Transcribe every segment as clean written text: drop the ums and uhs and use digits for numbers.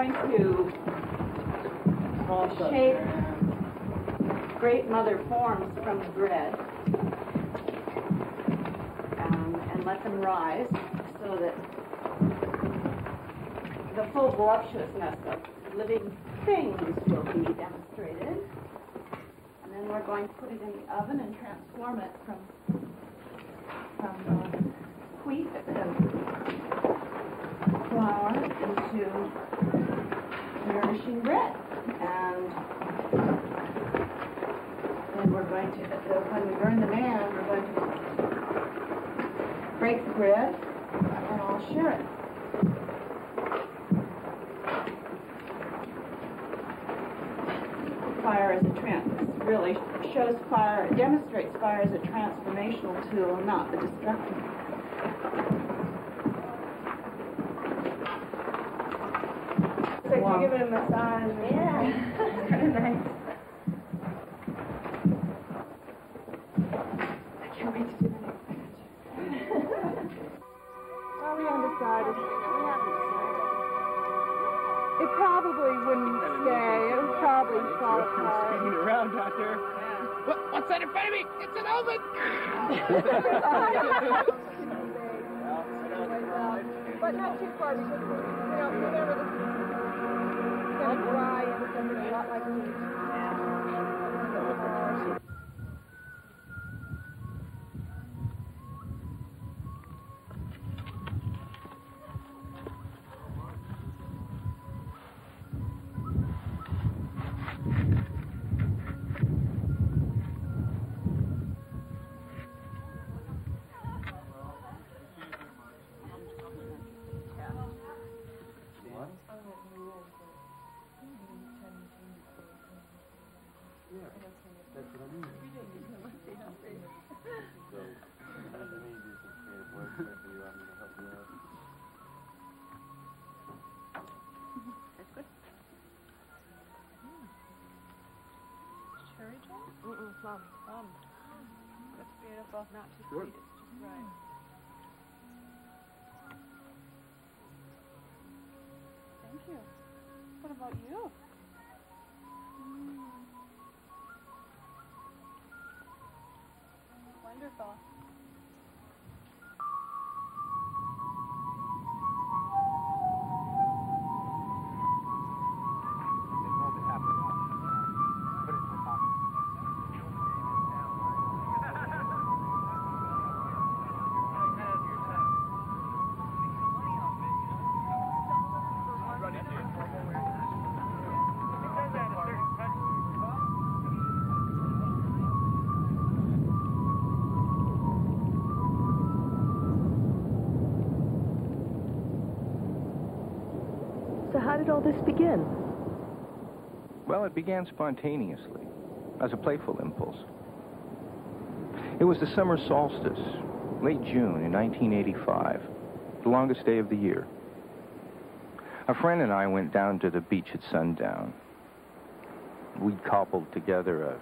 going to shape great mother forms from the bread and let them rise so that the full voluptuousness of living things will be demonstrated. And then we're going to put it in the oven and transform it from wheat and flour into nourishing bread. And then we're going to, when we burn the man, we're going to break the bread and I'll share it. Fire as a really shows fire, demonstrates fire as a transformational tool, not the destructive. It's like you're giving a massage. Yeah. Kind of nice. I can't wait to do the next batch. Well, we haven't decided. It probably wouldn't stay. It would probably fall apart. Spinning around, Doctor. What's that in front of me? It's an oven! But not too far because, remember this is going to dry and it's going to be a lot like meat. Plum. That's beautiful. Not too sweet. It's just right. Thank you. What about you? Wonderful. How did all this begin? Well, it began spontaneously, as a playful impulse. It was the summer solstice, late June in 1985, the longest day of the year. A friend and I went down to the beach at sundown. We'd cobbled together a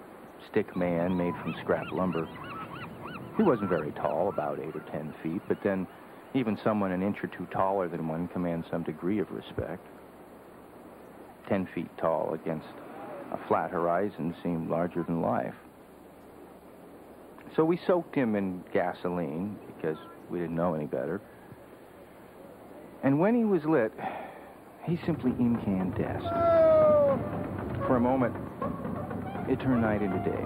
stick man made from scrap lumber. He wasn't very tall, about 8 or 10 feet, but then even someone an inch or two taller than one commands some degree of respect. 10 feet tall against a flat horizon seemed larger than life. So we soaked him in gasoline because we didn't know any better. And when he was lit, he simply incandesced. For a moment, it turned night into day.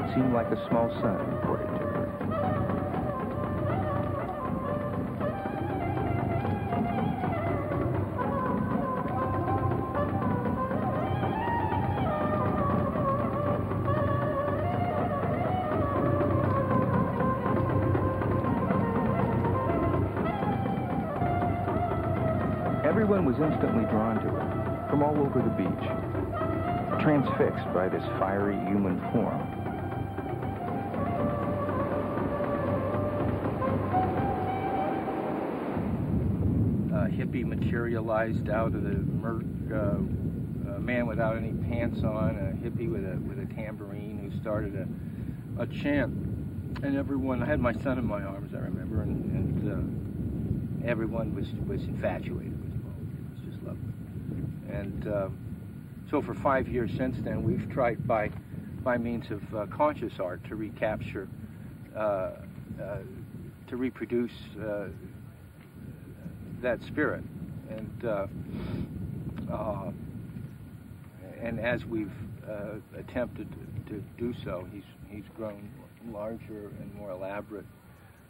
It seemed like a small sun reported to her. Everyone was instantly drawn to her, from all over the beach, transfixed by this fiery human form. A hippie materialized out of the murk, a man without any pants on, a hippie with a tambourine who started a chant, and everyone, I had my son in my arms, I remember, and everyone was infatuated with him. And so for 5 years since then, we've tried by means of conscious art to recapture, to reproduce that spirit. And as we've attempted to do so, he's grown larger and more elaborate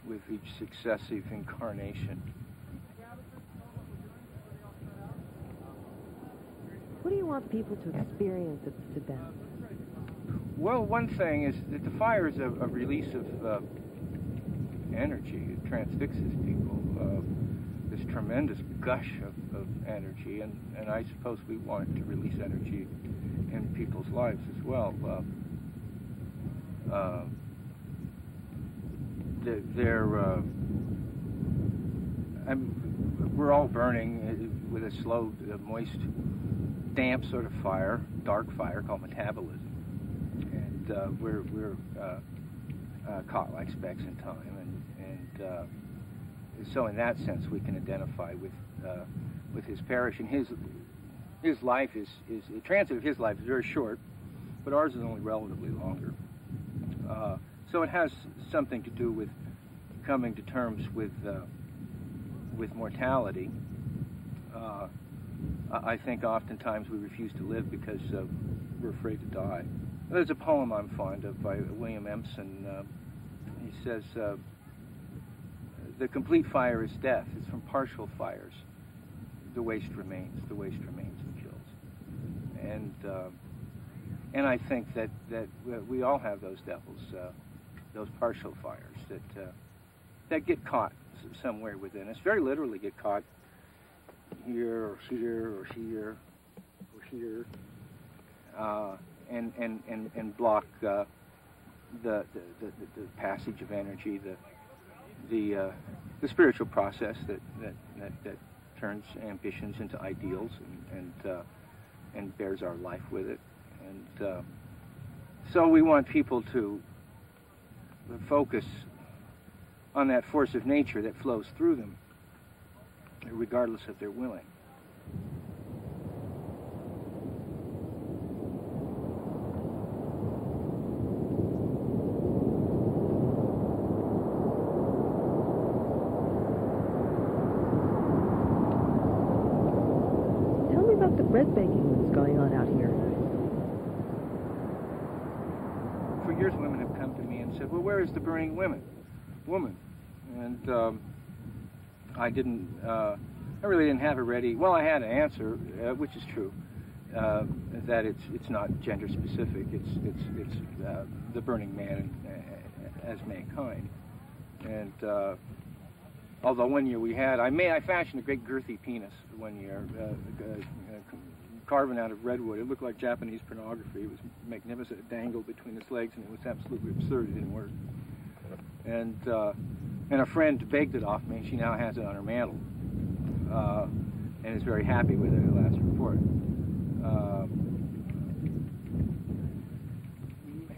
with each successive incarnation. What do you want people to experience at the Tibet? Well, one thing is that the fire is a release of energy. It transfixes people. This tremendous gush of energy, and I suppose we want to release energy in people's lives as well. We're all burning with a slow, moist, damp sort of fire, dark fire called metabolism, and we're caught like specks in time, and so in that sense we can identify with his parish, and his life is the transit of his life is very short, but ours is only relatively longer. So it has something to do with coming to terms with mortality. I think oftentimes we refuse to live because we're afraid to die. There's a poem I'm fond of by William Empson. He says, "The complete fire is death. It's from partial fires. The waste remains. The waste remains and kills." And I think that we all have those devils, those partial fires that get caught somewhere within us. Very literally get caught here or here or here or here, and block the passage of energy, the spiritual process that turns ambitions into ideals and bears our life with it. And so we want people to focus on that force of nature that flows through them, regardless if they're willing. Tell me about the bread baking that's going on out here. For years, women have come to me and said, "Well, where is the burning woman?" And I really didn't have a ready. Well, I had an answer, which is true, that it's not gender specific. It's the burning man as mankind. And although one year I fashioned a great girthy penis one year, carving out of redwood. It looked like Japanese pornography. It was magnificent. It dangled between its legs, and it was absolutely absurd. It didn't work. And a friend begged it off me, and she now has it on her mantle, and is very happy with it at last report.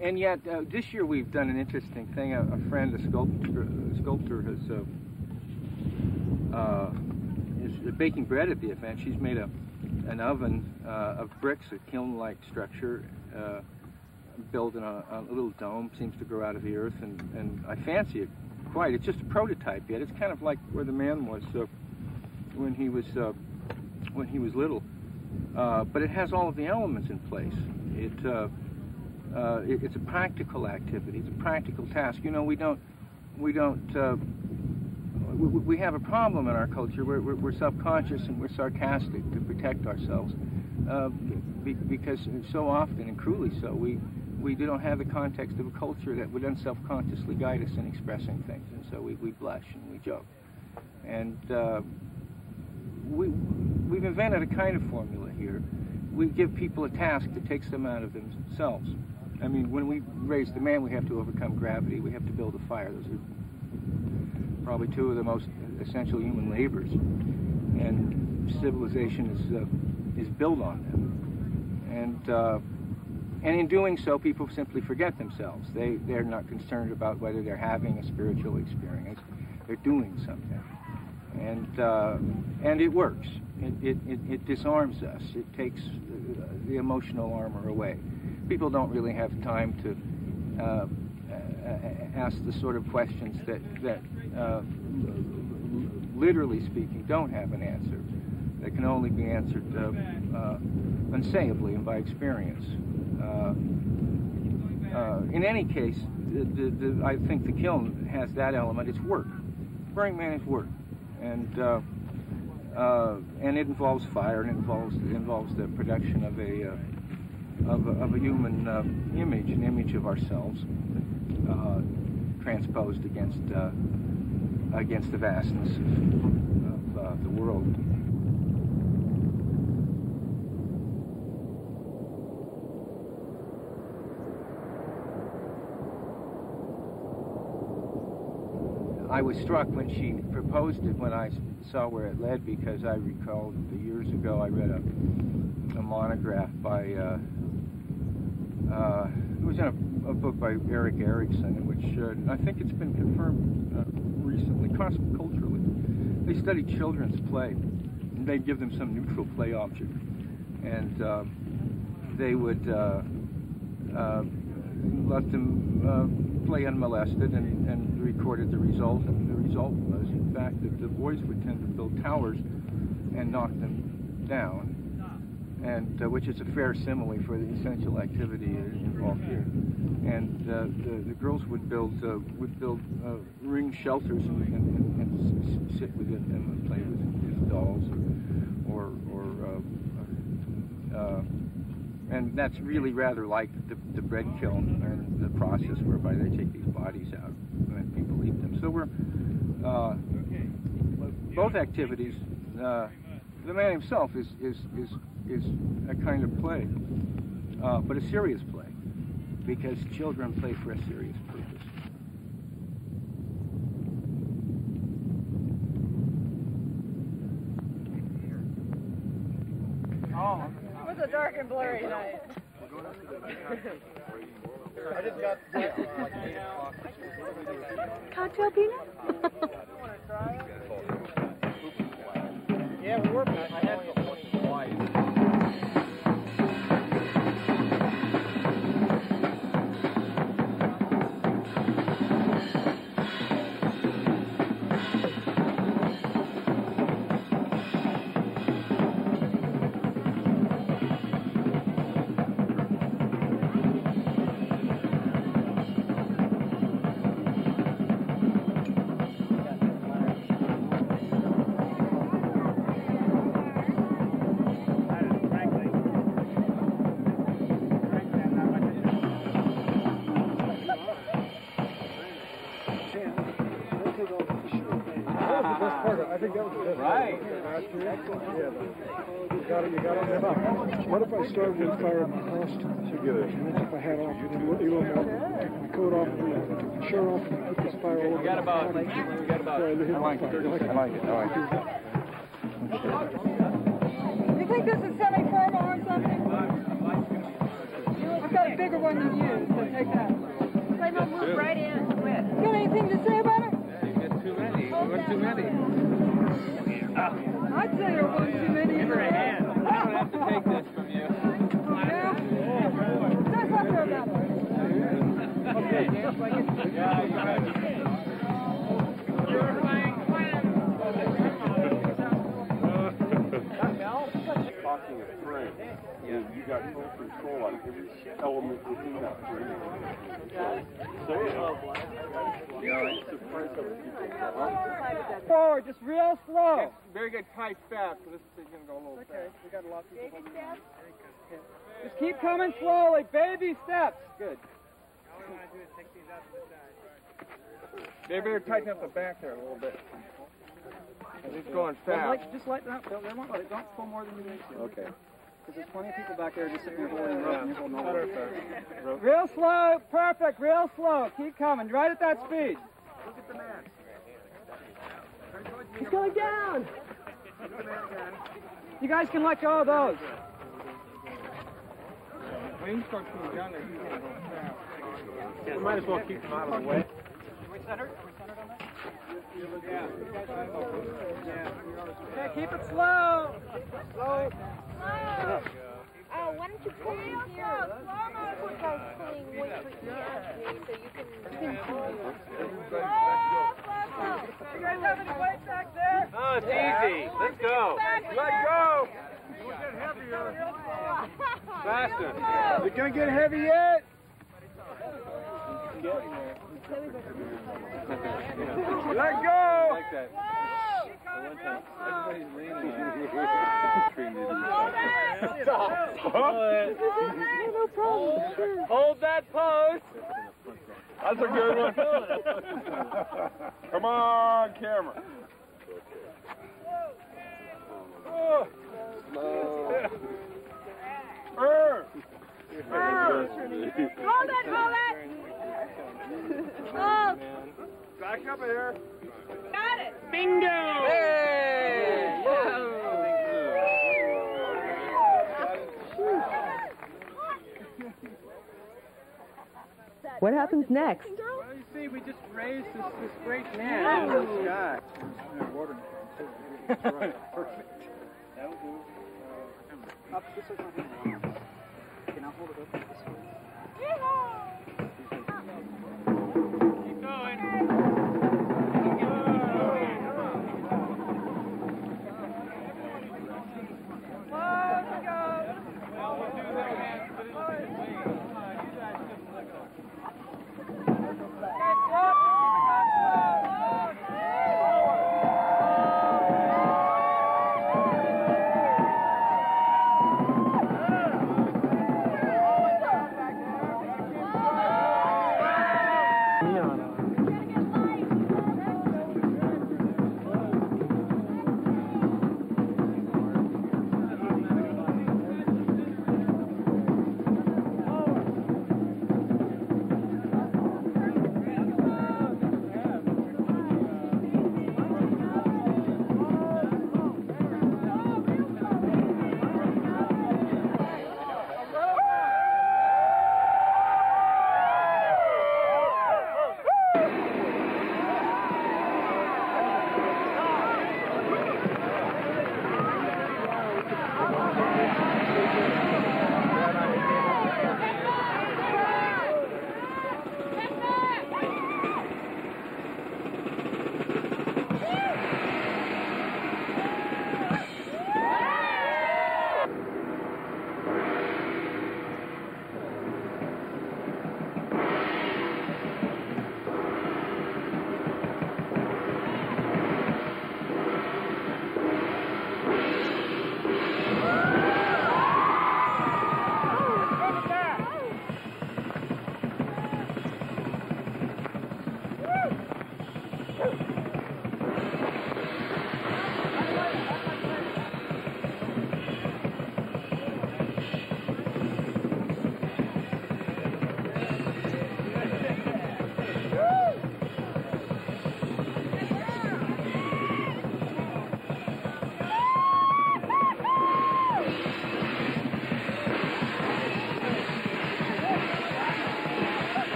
And yet, this year we've done an interesting thing. A friend, a sculptor, is baking bread at the event. She's made an oven of bricks, a kiln-like structure, built in a little dome, seems to grow out of the earth, and I fancy it quite. It's just a prototype yet. It's kind of like where the man was when he was little, but it has all of the elements in place. It's a practical activity. It's a practical task. You know, we have a problem in our culture. We're self-conscious and we're sarcastic to protect ourselves, because so often, and cruelly so, we don't have the context of a culture that would then self-consciously guide us in expressing things, and so we blush and we joke. And we've invented a kind of formula here. We give people a task that takes them out of themselves. I mean, when we raise the man, we have to overcome gravity. We have to build a fire. Those are probably two of the most essential human labors, and civilization is built on them. And in doing so, people simply forget themselves. They're not concerned about whether they're having a spiritual experience. They're doing something. And it works. It disarms us. It takes the emotional armor away. People don't really have time to ask the sort of questions that literally speaking, don't have an answer. That can only be answered unsayably and by experience. In any case, I think the kiln has that element. It's work. Burning Man is work, and it involves fire, and it involves the production of a human image, an image of ourselves, transposed against the vastness of the world. I was struck when she proposed it when I saw where it led, because I recalled years ago I read a monograph by it was in a book by Eric Erickson, in which I think it's been confirmed recently, cross-culturally. They studied children's play, and they'd give them some neutral play object, and they would let them play unmolested and recorded the result, and the result was, in fact, that the boys would tend to build towers and knock them down, and which is a fair simile for the essential activity involved here. And the girls would build ring shelters and sit within them and play with dolls, and that's really rather like the bread kiln and the process whereby they take these bodies out and people eat them. So we're both activities. The man himself is a kind of play, but a serious play, because children play for a serious purpose. Oh. It was a dark and blurry night. I just got Cocktail peanut? yeah, we were. I had twice. What if I started with fire in my costume? And I took my hat off, and then took my coat off, and took my shirt off, and put this fire over. We got about. I like it. You think this is semi-formal or something? I've got a bigger one than you, so take that. They will move right in. Got anything to say about it? You get too many. You want too many. I'd say you're one too many. Give her a hand. I don't have to take this from you. Yeah? Say something about it. Okay. Yeah, you're right. You're playing friends. Talking of frame, you got full control on every element within that frame. Say it. Forward, just real slow. Very good, tight fast, so this is going to go a little fast. We got a lot of people. Baby steps. Just keep coming slowly, baby steps. Good. All we want to do is take these out to the side. They better tighten up the back there a little bit. It's going fast. Just lighten up. They won't let it. Don't pull more than you need to. Okay. Because there's plenty of people back there just sitting there holding the rope and you're holding all the rope. Real slow, perfect, real slow. Keep coming, right at that speed. Look at the man. He's going down. You guys can let go of those. When you start coming down there, he's going to go fast. You might as well keep them out of the way. Are we centered? Are we centered on that? Okay, keep it slow. Slow. Oh, why don't you pull in here? Poor guy's pulling weight for you, so you can... You guys have any weight back there? Oh, it's easy. Let's go. Let go. Faster. Is it going to get heavy yet? Let go. Like that. Everybody's leaning Hold that pose. That's a good one. Come on, camera. Oh. Hold it, hold it! Hold! Back up here. Got it! Bingo! Hey! What happens next? Well, you see, we just raised this great man into the sky. That's right. Perfect. That'll do. Up this way. Okay, now hold it up this way. Keep going.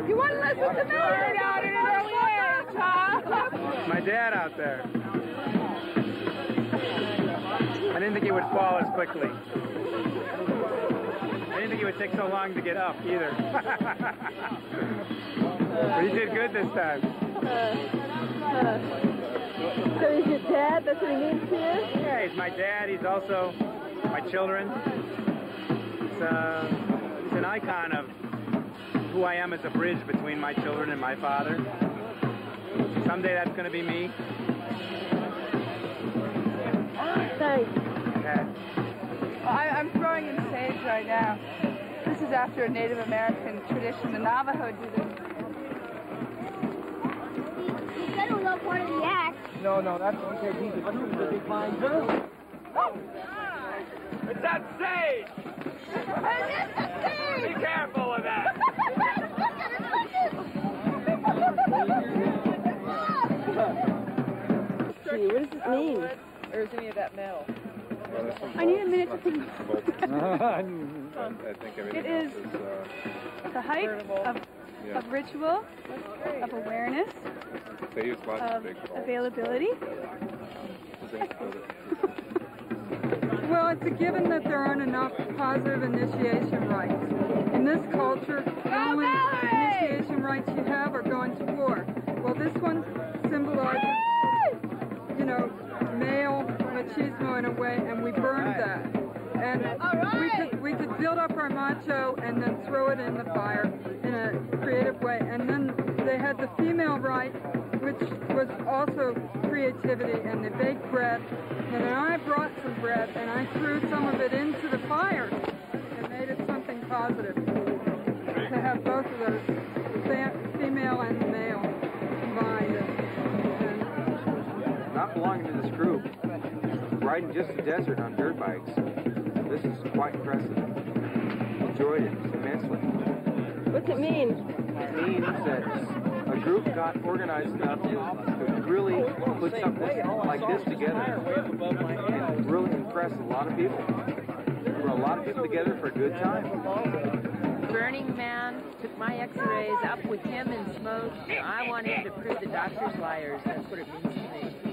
You want to listen to me? Out in an early age, huh? My dad out there. I didn't think he would fall as quickly. I didn't think he would take so long to get up either. But he did good this time. So he's your dad? That's what he means to you? Yeah, he's my dad. He's also my children. He's an icon of who I am as a bridge between my children and my father. Someday that's going to be me. Thanks. Yeah. I'm throwing in sage right now. This is after a Native American tradition. The Navajo do this. You said it was all part of the act. No, that's because he's a trooper behind her. It's that sage! Be careful of that! Gee, what does this mean? Or is any of that metal? I need a minute to think. It is the height of ritual, of awareness, of availability. Well, it's a given that there aren't enough positive initiation rites. In this culture, the only initiation rites you have are going to war. Well, this one symbolizes, you know, male machismo in a way, and we burned that. And we could build up our macho and then throw it in the fire in a creative way. And then they had the female rite, which was also creativity, and they baked bread. And then I brought some bread and I threw some of it into the fire and made it something positive. To have both of those, female and male, combined. Not belonging to this group, riding just the desert on dirt bikes. This is quite impressive. Enjoyed it immensely. What's it mean? It means that a group got organized enough to really put something like this together and really impress a lot of people. There were a lot of people together for a good time. Burning Man took my x-rays up with him in smoke. I want him to prove the doctors liars. That's what it means to me.